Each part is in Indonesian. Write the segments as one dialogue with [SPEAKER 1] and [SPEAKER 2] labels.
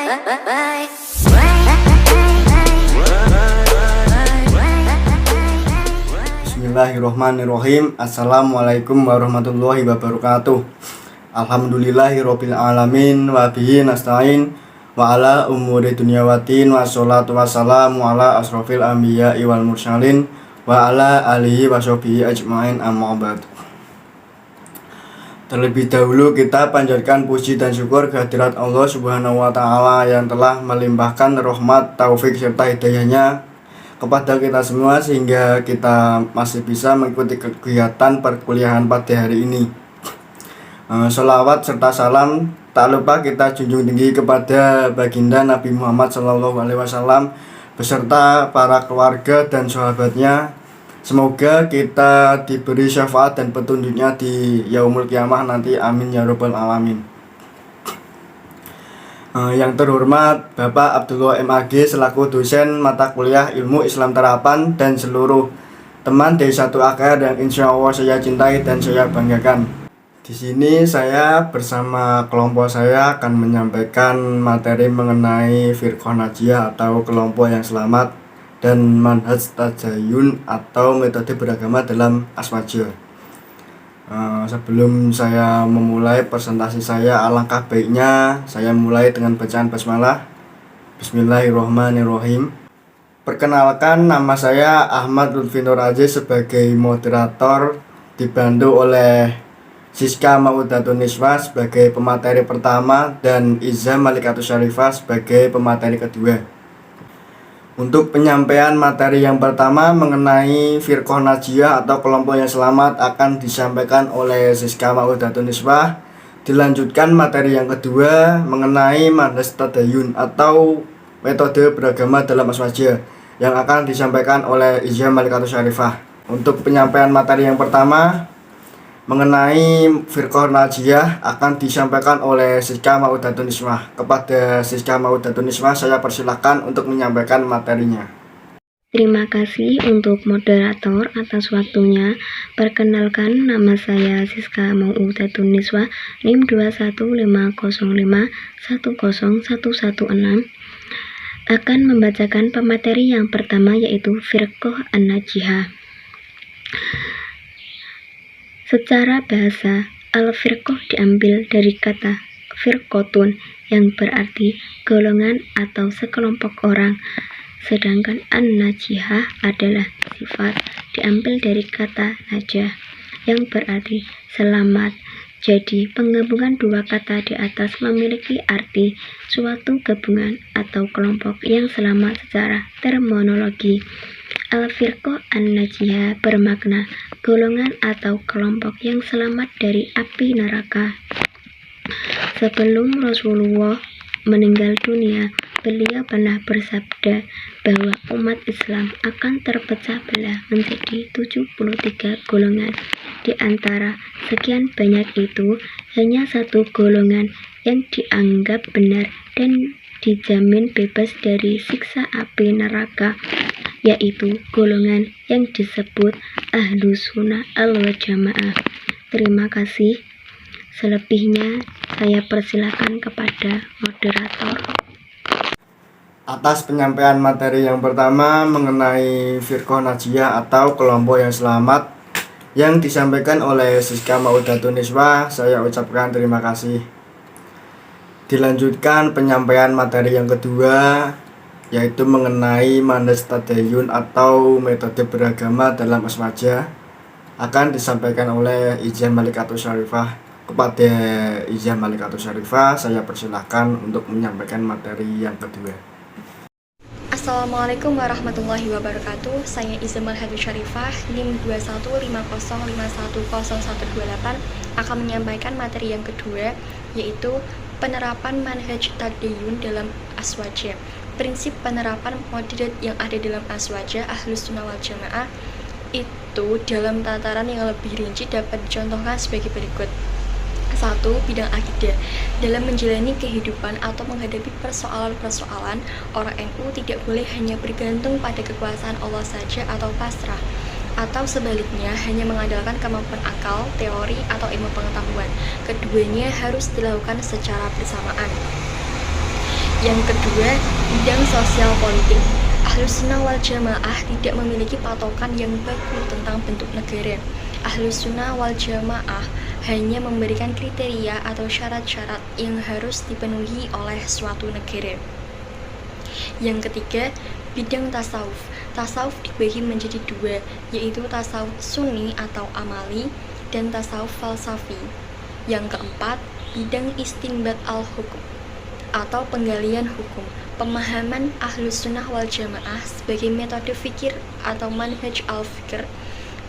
[SPEAKER 1] Bismillahirrohmanirrohim. Assalamualaikum warahmatullahi wabarakatuh. Alhamdulillahirabbil alamin wa bihi nasta'in wa ala umuri dunya waddin wassalatu wassalamu ala asrofil anbiya'i wal mursalin wa ala alihi washabihi ajma'in amma ba'd. Terlebih dahulu kita panjatkan puji dan syukur kehadirat Allah Subhanahu wa taala yang telah melimpahkan rahmat, taufik serta hidayahnya kepada kita semua sehingga kita masih bisa mengikuti kegiatan perkuliahan pada hari ini. Sholawat serta salam tak lupa kita junjung tinggi kepada baginda Nabi Muhammad SAW beserta para keluarga dan sahabatnya. Semoga kita diberi syafaat dan petunjuknya di yaumul kiamah nanti, amin ya rabbal alamin. Yang terhormat Bapak Abdullah MAG selaku dosen mata kuliah ilmu Islam terapan dan seluruh teman dari satu AKR yang insya Allah saya cintai dan saya banggakan. Di sini saya bersama kelompok saya akan menyampaikan materi mengenai firqah najiyah atau kelompok yang selamat dan manhaj tadayun atau metode beragama dalam aswaja. Sebelum saya memulai presentasi saya, alangkah baiknya saya mulai dengan bacaan basmalah. Bismillahirrohmanirrohim. Perkenalkan, nama saya Ahmad Lutfi Nur Aziz sebagai moderator, dibantu oleh Siska Maudatun Niswa sebagai pemateri pertama dan Iza Malikatus Syarifah sebagai pemateri kedua. Untuk penyampaian materi yang pertama mengenai firqah najiyah atau kelompok yang selamat akan disampaikan oleh Siska Maudatun Niswa. Dilanjutkan materi yang kedua mengenai manhaj tadayun atau metode beragama dalam aswaja yang akan disampaikan oleh Iza Malikatus Syarifah. Untuk penyampaian materi yang pertama mengenai firqah najiyah akan disampaikan oleh Siska Maudatun Niswa. Kepada Siska Maudatun Niswa saya persilahkan untuk menyampaikan materinya.
[SPEAKER 2] Terima kasih untuk moderator atas waktunya. Perkenalkan, nama saya Siska Maudatun Niswa, NIM 21505010116, akan membacakan pemateri yang pertama yaitu firqah an-najiyah. Secara bahasa, al-firqah diambil dari kata firqotun yang berarti golongan atau sekelompok orang, sedangkan an-najiyah adalah sifat diambil dari kata najah yang berarti selamat. Jadi, penggabungan dua kata di atas memiliki arti suatu gabungan atau kelompok yang selamat secara terminologi. Al-firqah an-najiyah bermakna golongan atau kelompok yang selamat dari api neraka. Sebelum Rasulullah meninggal dunia, beliau pernah bersabda bahwa umat Islam akan terpecah belah menjadi 73 golongan. Di antara sekian banyak itu, hanya satu golongan yang dianggap benar dan dijamin bebas dari siksa api neraka, yaitu golongan yang disebut Ahlus Sunnah al-Jamaah. Terima kasih. Selebihnya saya persilakan kepada moderator.
[SPEAKER 1] Atas penyampaian materi yang pertama mengenai firqah najiyah atau kelompok yang selamat yang disampaikan oleh Siska Maudatun Niswa, saya ucapkan terima kasih. Dilanjutkan penyampaian materi yang kedua yaitu mengenai manhaj tadayun atau metode beragama dalam aswaja akan disampaikan oleh Iza Malikatus Syarifah. Kepada Iza Malikatus Syarifah saya persilahkan untuk menyampaikan materi yang kedua.
[SPEAKER 3] Assalamualaikum warahmatullahi wabarakatuh. Saya Iza Malikatus Syarifah, NIM 21505010128, akan menyampaikan materi yang kedua yaitu penerapan manhaj tadayun dalam aswaja. Prinsip penerapan moderat yang ada dalam aswaja Ahlus Sunnah wal Jamaah itu dalam tataran yang lebih rinci dapat dicontohkan sebagai berikut. 1. Bidang akidah. Dalam menjalani kehidupan atau menghadapi persoalan-persoalan, orang NU tidak boleh hanya bergantung pada kekuasaan Allah saja atau pasrah, atau sebaliknya hanya mengandalkan kemampuan akal, teori, atau ilmu pengetahuan. Keduanya harus dilakukan secara bersamaan. Yang kedua, bidang sosial politik. Ahlus Sunnah wal Jamaah tidak memiliki patokan yang baku tentang bentuk negara. Ahlus Sunnah wal Jamaah hanya memberikan kriteria atau syarat-syarat yang harus dipenuhi oleh suatu negara. Yang ketiga, bidang tasawuf. Tasawuf dibagi menjadi dua, yaitu tasawuf sunni atau amali dan tasawuf falsafi. Yang keempat, bidang istinbat al-hukum atau penggalian hukum. Pemahaman Ahlus Sunnah wal Jamaah sebagai metode fikir atau manhaj al-fikr,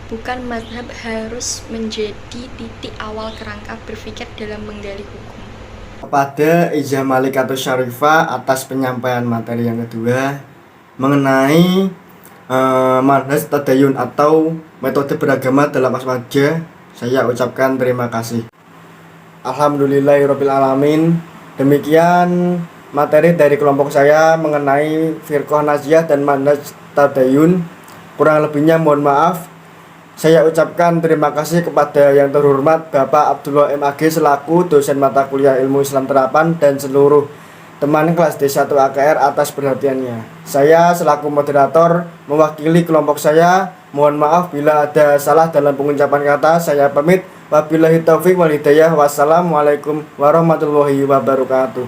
[SPEAKER 3] bukan mazhab, harus menjadi titik awal kerangka berpikir dalam menggali hukum.
[SPEAKER 1] Kepada Ijazah Malikatus Syarifah atas penyampaian materi yang kedua mengenai manhaj tadayun atau metode beragama dalam aswaja, saya ucapkan terima kasih. Alhamdulillahirabbil alamin. Demikian materi dari kelompok saya mengenai firqah Najiyah dan manhaj tadayun. Kurang lebihnya mohon maaf. Saya ucapkan terima kasih kepada yang terhormat Bapak Abdullah MAG selaku dosen mata kuliah Ilmu Islam Terapan dan seluruh teman kelas D1 AKR atas perhatiannya. Saya selaku moderator mewakili kelompok saya, mohon maaf bila ada salah dalam pengucapan kata. Saya pamit. Wabillahi taufik wal hidayah. Wassalamualaikum warahmatullahi wabarakatuh.